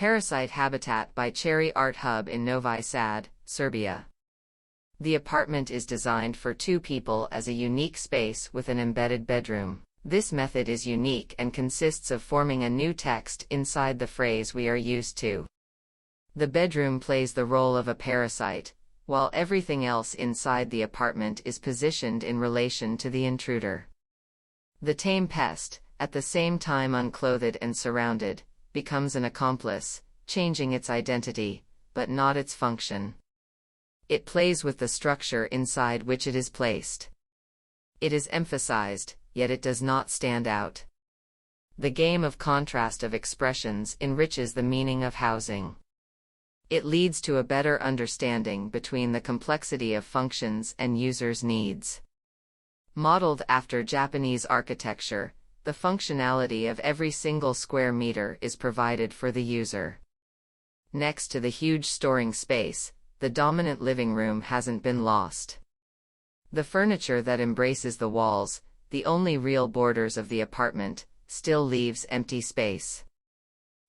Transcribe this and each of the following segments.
Parasite habitat by Cherry Art Hub in Novi Sad, Serbia. The apartment is designed for 2 people as a unique space with an embedded bedroom. This method is unique and consists of forming a new text inside the phrase we are used to. The bedroom plays the role of a parasite, while everything else inside the apartment is positioned in relation to the intruder. The tame pest, at the same time unclothed and surrounded, becomes an accomplice, changing its identity, but not its function. It plays with the structure inside which it is placed. It is emphasized, yet it does not stand out. The game of contrast of expressions enriches the meaning of housing. It leads to a better understanding between the complexity of functions and users' needs. Modeled after Japanese architecture, the functionality of every single square meter is provided for the user. Next to the huge storing space, the dominant living room hasn't been lost. The furniture that embraces the walls, the only real borders of the apartment, still leaves empty space.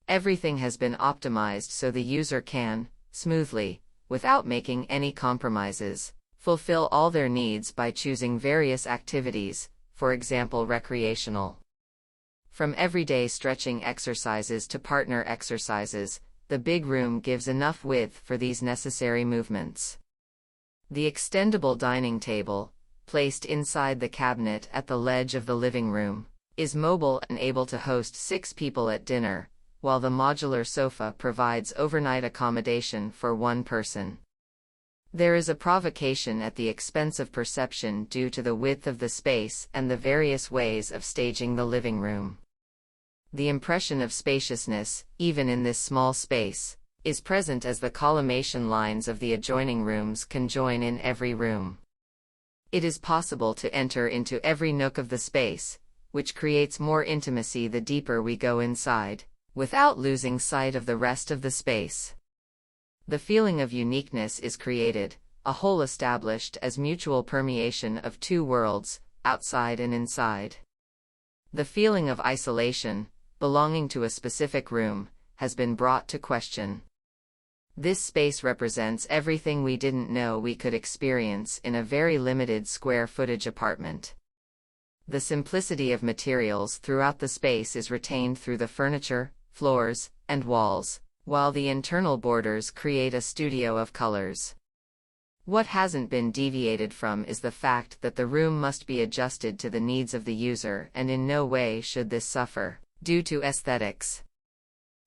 Everything has been optimized so the user can, smoothly, without making any compromises, fulfill all their needs by choosing various activities, for example recreational. From everyday stretching exercises to partner exercises, the big room gives enough width for these necessary movements. The extendable dining table, placed inside the cabinet at the ledge of the living room, is mobile and able to host 6 people at dinner, while the modular sofa provides overnight accommodation for 1 person. There is a provocation at the expense of perception due to the width of the space and the various ways of staging the living room. The impression of spaciousness, even in this small space, is present as the collimation lines of the adjoining rooms conjoin in every room. It is possible to enter into every nook of the space, which creates more intimacy the deeper we go inside, without losing sight of the rest of the space. The feeling of uniqueness is created, a whole established as mutual permeation of 2 worlds, outside and inside. The feeling of isolation, belonging to a specific room, has been brought to question. This space represents everything we didn't know we could experience in a very limited square footage apartment. The simplicity of materials throughout the space is retained through the furniture, floors, and walls, while the internal borders create a studio of colors. What hasn't been deviated from is the fact that the room must be adjusted to the needs of the user, and in no way should this suffer due to aesthetics.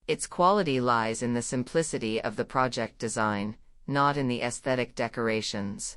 Its quality lies in the simplicity of the project design, not in the aesthetic decorations.